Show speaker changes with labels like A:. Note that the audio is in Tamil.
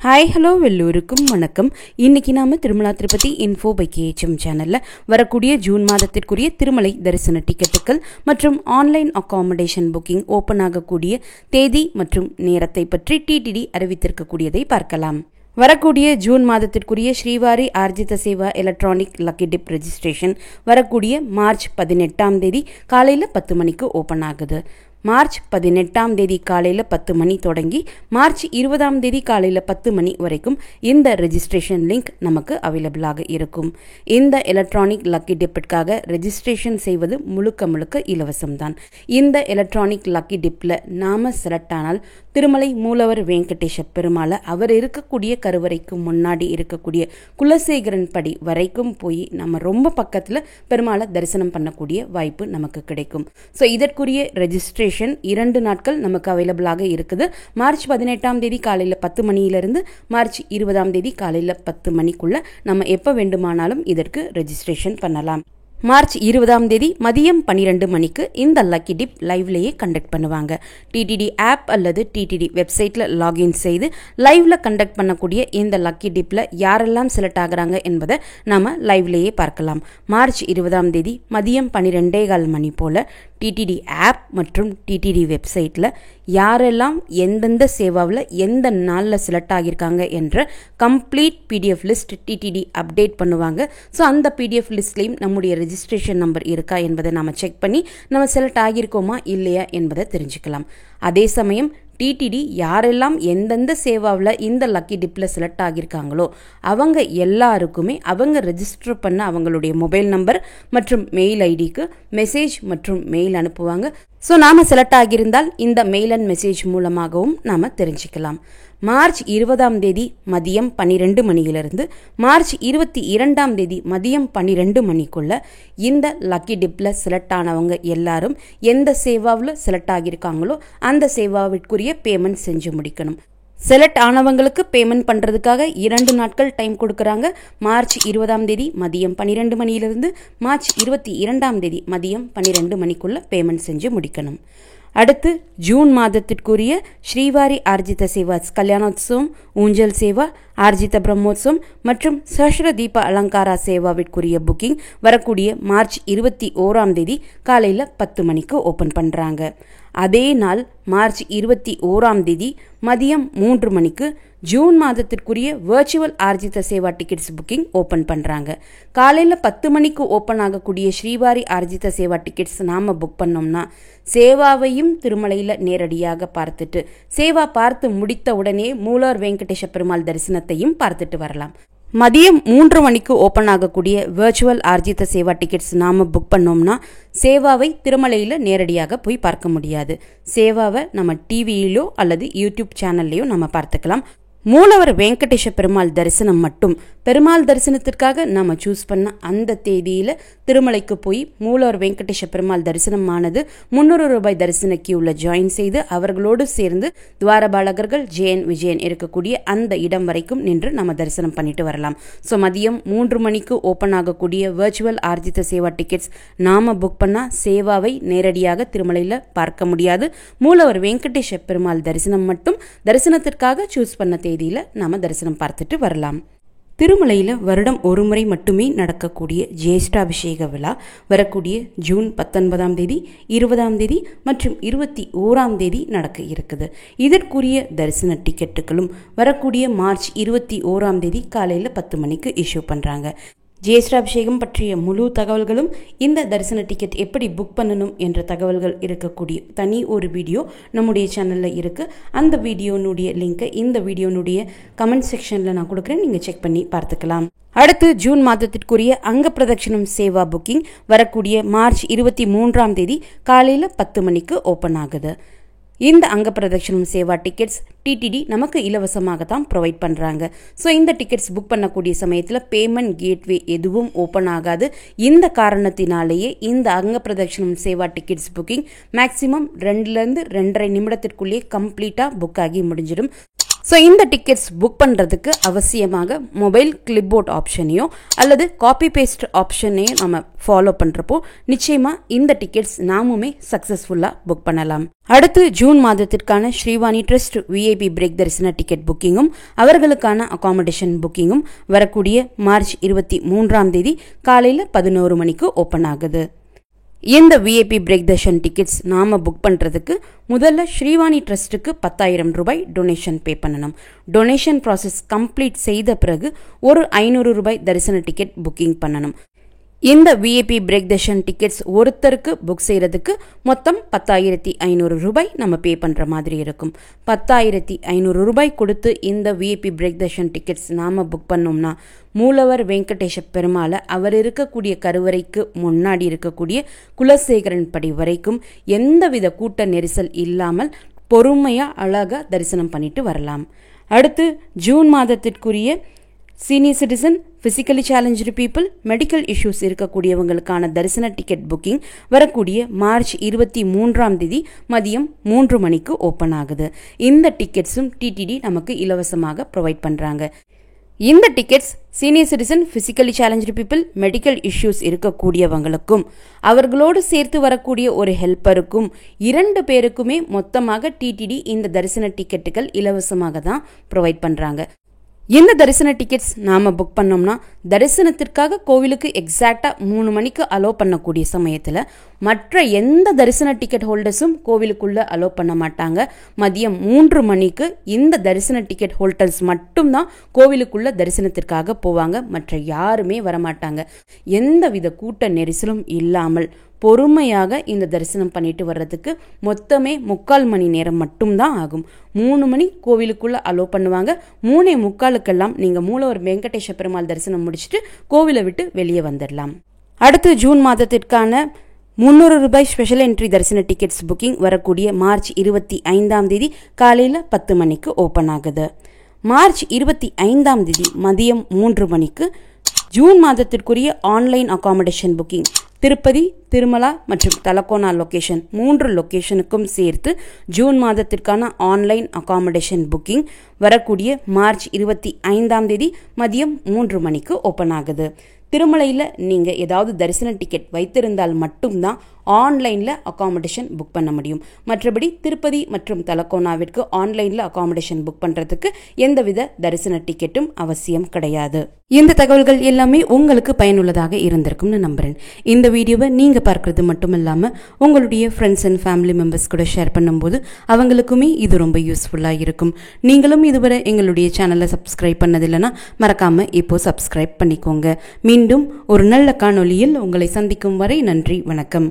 A: ஹாய் ஹலோ எல்லோருக்கும் வணக்கம். இன்னைக்கு நாம Tirumala Tirupati info by KHM சேனல்ல வரக்கூடிய ஜூன் மாதத்திற்குரிய திருமலை தரிசன டிக்கெட்டுகள் மற்றும் ஆன்லைன் அகாமடேஷன் புக்கிங் ஓபன் ஆகக்கூடிய தேதி மற்றும் நேரத்தை பற்றி டிடிடி அறிவித்திருக்கக்கூடியதை பார்க்கலாம். வரக்கூடிய ஜூன் மாதத்திற்குரிய Srivari Arjitha Seva electronic lucky dip registration வரக்கூடிய மார்ச் 18ஆம் தேதி காலையில் 10 மணிக்கு ஓபன் ஆகுது. மார்ச் 18ஆம் தேதி காலையில் 10 மணி தொடங்கி மார்ச் 20ஆம் தேதி காலையில் 10 மணி வரைக்கும் இந்த ரெஜிஸ்ட்ரேஷன் லிங்க் நமக்கு அவைலபிளாக இருக்கும். இந்த எலக்ட்ரானிக் லக்கி டிப்பிற்காக ரெஜிஸ்ட்ரேஷன் செய்வது முழுக்க இலவசம்தான். இந்த எலக்ட்ரானிக் லக்கி டிப்பில் நாம செலக்ட் ஆனால் திருமலை மூலவர் வெங்கடேஷ பெருமாளை அவர் இருக்கக்கூடிய கருவறைக்கு முன்னாடி இருக்கக்கூடிய குலசேகரன் படி வரைக்கும் போய் நம்ம ரொம்ப பக்கத்தில் பெருமாளை தரிசனம் பண்ணக்கூடிய வாய்ப்பு நமக்கு கிடைக்கும். ஸோ இதற்குரிய ரெஜிஸ்ட்ரேஷன் 2 நாட்கள் நமக்கு அவைலபிளாக இருக்குது. மார்ச் 18ஆம் தேதி காலையில் 10 மணியிலிருந்து மார்ச் 20ஆம் தேதி காலையில் 10 மணிக்குள்ள நம்ம எப்போ வேண்டுமானாலும் இதற்கு ரெஜிஸ்ட்ரேஷன் பண்ணலாம். மார்ச் 20ஆம் தேதி மதியம் 12 மணிக்கு இந்த லக்கி டிப் லைவ்லேயே கண்டக்ட் பண்ணுவாங்க. டிடிடி ஆப் அல்லது டிடிடி வெப்சைட்டில் லாகின் செய்து லைவ்ல கண்டக்ட் பண்ணக்கூடிய இந்த லக்கி டிப்பில் யாரெல்லாம் செலக்ட் ஆகுறாங்க என்பதை நாம் லைவ்லேயே பார்க்கலாம். மார்ச் 20ஆம் தேதி மதியம் 12:15 மணி போல் டிடிடி ஆப் மற்றும் டிடிடி வெப்சைட்டில் யாரெல்லாம் எந்தெந்த சேவாவில் எந்த நாளில் செலக்ட் ஆகியிருக்காங்க என்ற complete PDF list TTD update பண்ணுவாங்க. ஸோ அந்த பிடிஎஃப் லிஸ்ட்லேயும் நம்முடைய ரெஜிஸ்ட்ரேஷன் நம்பர் இருக்கா என்பதை நாம் செக் பண்ணி நம்ம செலக்ட் ஆகியிருக்கோமா இல்லையா என்பதை தெரிஞ்சுக்கலாம். அதே சமயம் டிடிடி யாரெல்லாம் எந்தெந்த சேவாவில் இந்த லக்கி டிப்பில் செலக்ட் ஆகியிருக்காங்களோ அவங்க எல்லாருக்குமே அவங்க ரெஜிஸ்டர் பண்ண அவங்களுடைய மொபைல் நம்பர் மற்றும் மெயில் ஐடிக்கு மெசேஜ் மற்றும் மெயில் அனுப்புவாங்க. ஸோ நாம் செலக்ட் ஆகியிருந்தால் இந்த மெயில் அண்ட் மெசேஜ் மூலமாகவும் நாம் தெரிஞ்சுக்கலாம். மார்ச் 20ஆம் தேதி மதியம் 12 மணியிலிருந்து மார்ச் 22ஆம் தேதி மதியம் 12 மணிக்குள்ள இந்த லக்கி டிப்பில் செலக்ட் ஆனவங்க எல்லாரும் எந்த சேவாவில் செலக்ட் ஆகியிருக்காங்களோ அந்த சேவாவிற்குரிய பேமெண்ட் செஞ்சு முடிக்கணும். செலக்ட் ஆனவங்களுக்கு பேமெண்ட் பண்ணுறதுக்காக 2 நாட்கள் டைம் கொடுக்குறாங்க. மார்ச் 20ஆம் தேதி மதியம் 12 மணியிலிருந்து மார்ச் 22ஆம் தேதி மதியம் 12 மணிக்குள்ள பேமெண்ட் செஞ்சு முடிக்கணும். அடுத்து ஜூன் மாதத்திற்குரிய ஸ்ரீவாரி ஆர்ஜித சேவா கல்யாணோத்சவம், ஊஞ்சல் சேவா, ஆர்ஜித பிரம்மோத்சவம் மற்றும் சஹஸ்ர தீப அலங்காரா சேவாவிற்குரிய புக்கிங் வரக்கூடிய மார்ச் 21ஆம் தேதி காலையில் 10 மணிக்கு ஓப்பன் பண்ணுறாங்க. அதே நாள் மார்ச் 21ஆம் தேதி மதியம் 3 மணிக்கு ஜூன் மாதத்திற்குரிய virtual Arjitha Seva tickets booking open பண்ணுறாங்க. காலையில் 10 மணிக்கு ஓப்பன் ஆகக்கூடிய ஸ்ரீவாரி ஆர்ஜித சேவா டிக்கெட்ஸ் நாம் புக் பண்ணோம்னா சேவாவையும் திருமலையில் நேரடியாக பார்த்துட்டு சேவா பார்த்து முடித்த உடனே மூலவர் வெங்கடேஷ பெருமாள் தரிசனத்தையும் பார்த்துட்டு வரலாம். மதியம் 3 மணிக்கு ஓப்பன் ஆகக்கூடிய வர்ச்சுவல் ஆர்ஜித சேவா டிக்கெட்ஸ் நாம் புக் பண்ணோம்னா சேவாவை திருமலையில் நேரடியாக போய் பார்க்க முடியாது. சேவாவை நம்ம டிவியிலோ அல்லது யூடியூப் சேனல்லையோ நம்ம பார்த்துக்கலாம். மூலவர் வெங்கடேஷ பெருமாள் தரிசனம் மட்டும் பெருமாள் தரிசனத்திற்காக நாம் சூஸ் பண்ண அந்த தேதியில் திருமலைக்கு போய் மூலவர் வெங்கடேஷ பெருமாள் தரிசனமானது 300 ரூபாய் தரிசன கியூவில் ஜாயின் செய்து அவர்களோடு சேர்ந்து துவாரபாலகர்கள் ஜெயன் விஜயன் இருக்கக்கூடிய அந்த இடம் வரைக்கும் நின்று நம்ம தரிசனம் பண்ணிட்டு வரலாம். ஸோ மதியம் 3 மணிக்கு ஓப்பன் ஆகக்கூடிய வர்ச்சுவல் ஆர்ஜித சேவா டிக்கெட்ஸ் நாம் புக் பண்ணால் சேவாவை நேரடியாக திருமலையில் பார்க்க முடியாது. மூலவர் வெங்கடேஷ பெருமாள் தரிசனம் மட்டும் தரிசனத்திற்காக சூஸ் பண்ண தேதியில் நாம தரிசனம் பார்த்துட்டு வரலாம். திருமலையில் வருடம் ஒரு முறை மட்டுமே நடக்கக்கூடிய ஜேஷ்டாபிஷேக விழா வரக்கூடிய ஜூன் 19ஆம் தேதி 20ஆம் தேதி மற்றும் 21ஆம் தேதி நடக்க இருக்குது. இதற்குரிய தரிசன டிக்கெட்டுகளும் வரக்கூடிய மார்ச் 21ஆம் தேதி காலையில் 10 மணிக்கு இஷ்யூ பண்ணுறாங்க. ஜேஷ்டாபிஷேகம் பற்றிய முழு தகவல்களும் இந்த தரிசன டிக்கெட் எப்படி புக் பண்ணணும் என்ற தகவல்கள் இருக்கக்கூடிய தனி ஒரு வீடியோ நம்முடைய சேனலில் இருக்குது. அந்த வீடியோனுடைய லிங்கை இந்த வீடியோனுடைய கமெண்ட் செக்ஷனில் நான் கொடுக்குறேன், நீங்கள் செக் பண்ணி பார்த்துக்கலாம். அடுத்து ஜூன் மாதத்திற்குரிய அங்க பிரதட்சணம் சேவா புக்கிங் வரக்கூடிய மார்ச் 23ஆம் தேதி காலையில் 10 மணிக்கு ஓப்பன் ஆகுது. இந்த அங்க பிரதட்சணம் சேவா டிக்கெட்ஸ் டிடிடி நமக்கு இலவசமாக தான் ப்ரொவைட் பண்ணுறாங்க. ஸோ இந்த டிக்கெட்ஸ் புக் பண்ணக்கூடிய சமயத்தில் பேமெண்ட் கேட்வே எதுவும் ஓப்பன் ஆகாது. இந்த காரணத்தினாலேயே இந்த அங்க பிரதட்சணம் சேவா டிக்கெட்ஸ் புக்கிங் மேக்ஸிமம் 2லேருந்து 2.5 நிமிடத்திற்குள்ளேயே கம்ப்ளீட்டாக புக் ஆகி முடிஞ்சிடும். ஸோ இந்த டிக்கெட்ஸ் புக் பண்ணுறதுக்கு அவசியமாக மொபைல் கிளிப்போர்ட் ஆப்ஷனையோ அல்லது காப்பி பேஸ்ட் ஆப்ஷனையும் நம்ம ஃபாலோ பண்ணுறப்போ நிச்சயமாக இந்த டிக்கெட்ஸ் நாமுமே சக்ஸஸ்ஃபுல்லாக புக் பண்ணலாம். அடுத்து ஜூன் மாதத்திற்கான ஸ்ரீவாணி ட்ரஸ்ட் விஐபி பிரேக் தரிசன டிக்கெட் புக்கிங்கும் அவர்களுக்கான அகாமடேஷன் புக்கிங்கும் வரக்கூடிய மார்ச் 23 காலையில் 11 மணிக்கு ஓப்பன் ஆகுது. இந்த விஐபி பிரேக் தர்ஷன் டிக்கெட்ஸ் நாம புக் பண்ணுறதுக்கு முதல்ல ஸ்ரீவாணி ட்ரஸ்ட்டுக்கு 10,000 ரூபாய் டொனேஷன் பே பண்ணணும். டொனேஷன் ப்ராசஸ் கம்ப்ளீட் செய்த பிறகு ஒரு 500 ரூபாய் தரிசன டிக்கெட் புக்கிங் பண்ணணும். இந்த விஐபி பிரேக் தர்ஷன் டிக்கெட்ஸ் ஒருத்தருக்கு புக் செய்கிறதுக்கு மொத்தம் 10,500 ரூபாய் நம்ம பே பண்ணுற மாதிரி இருக்கும். 10,500 ரூபாய் கொடுத்து இந்த விஐபி பிரேக் தர்ஷன் டிக்கெட்ஸ் நாம் புக் பண்ணோம்னா மூலவர் வெங்கடேஷ பெருமாளை அவர் இருக்கக்கூடிய கருவறைக்கு முன்னாடி இருக்கக்கூடிய குலசேகரன் படி வரைக்கும் எந்தவித கூட்ட நெரிசல் இல்லாமல் பொறுமையாக அழகாக தரிசனம் பண்ணிட்டு வரலாம். அடுத்து ஜூன் மாதத்திற்குரிய senior citizen, physically challenge people, medical issues இருக்கக்கூடியவங்களுக்கான தரிசன டிக்கெட் புக்கிங் வரக்கூடிய மார்ச் 23 மதியம் 3 மணிக்கு ஓப்பன் ஆகுது. இந்த டிக்கெட்ஸும் டிடிடி நமக்கு இலவசமாக ப்ரொவைட் பண்ணுறாங்க. இந்த tickets senior citizen, physically challenge people, medical issues இருக்கக்கூடியவங்களுக்கும் அவர்களோடு சேர்த்து வரக்கூடிய ஒரு ஹெல்ப்பருக்கும் 2 பேருக்குமே மொத்தமாக டிடிடி இந்த தரிசன டிக்கெட்டுகள் இலவசமாக தான் ப்ரொவைட் பண்ணுறாங்க. இந்த தரிசன டிக்கெட்ஸ் நாம் புக் பண்ணோம்னா தரிசனத்திற்காக கோவிலுக்கு எக்ஸாக்டாக 3 மணிக்கு அலோவ் பண்ணக்கூடிய சமயத்தில் மற்ற எந்த தரிசன டிக்கெட் ஹோல்டர்ஸும் கோவிலுக்குள்ளே அலோவ் பண்ண மாட்டாங்க. மதியம் 3 மணிக்கு இந்த தரிசன டிக்கெட் ஹோல்டர்ஸ் மட்டும்தான் கோவிலுக்குள்ளே தரிசனத்திற்காக போவாங்க. மற்ற யாருமே வரமாட்டாங்க. எந்தவித கூட்ட நெரிசலும் இல்லாமல் பொறுமையாக இந்த தரிசனம் பண்ணிட்டு வர்றதுக்கு மொத்தமே 3/4 மணி நேரம் மட்டும்தான் ஆகும். 3 மணி கோவிலுக்குள்ள அலோவ் பண்ணுவாங்க. 3:45 நீங்கள் மூலவர் வெங்கடேஷ பெருமாள் தரிசனம் முடிச்சுட்டு கோவிலை விட்டு வெளியே வந்துடலாம். அடுத்து ஜூன் மாதத்திற்கான 300 ரூபாய் ஸ்பெஷல் என்ட்ரி தரிசன டிக்கெட்ஸ் புக்கிங் வரக்கூடிய மார்ச் 25 காலையில் 10 மணிக்கு ஓப்பன் ஆகுது. மார்ச் 25 மதியம் 3 மணிக்கு ஜூன் மாதத்திற்குரிய online accommodation booking Tirupati, Tirumala மற்றும் தலக்கோனா லொகேஷன் 3 லொகேஷனுக்கும் சேர்த்து ஜூன் மாதத்திற்கான ஆன்லைன் அகாமடேஷன் புக்கிங் வரக்கூடிய மார்ச் 25 மதியம் 3 மணிக்கு ஓப்பன் ஆகுது. திருமலையில் நீங்கள் ஏதாவது தரிசன டிக்கெட் வைத்திருந்தால் மட்டும்தான் ஆன்லைனில் அகாமடேஷன் புக் பண்ண முடியும். மற்றபடி திருப்பதி மற்றும் தலக்கோனாவிற்கு ஆன்லைனில் அகாமடேஷன் புக் பண்ணுறதுக்கு எந்தவித தரிசன டிக்கெட்டும் அவசியம் கிடையாது. இந்த தகவல்கள் எல்லாமே உங்களுக்கு பயனுள்ளதாக இருந்திருக்கும்னு நம்புகிறேன். இந்த வீடியோவை நீங்கள் பார்க்குறது மட்டும் இல்லாமல் உங்களுடைய ஃப்ரெண்ட்ஸ் அண்ட் ஃபேமிலி மெம்பர்ஸ் கூட ஷேர் பண்ணும்போது அவங்களுக்குமே இது ரொம்ப யூஸ்ஃபுல்லாக இருக்கும். நீங்களும் இதுவரை எங்களுடைய சேனலை சப்ஸ்கிரைப் பண்ணதில்லைன்னா மறக்காமல் இப்போ சப்ஸ்கிரைப் பண்ணிக்கோங்க. மீண்டும் ஒரு நல்ல காணொளியில் உங்களை சந்திக்கும் வரை நன்றி, வணக்கம்.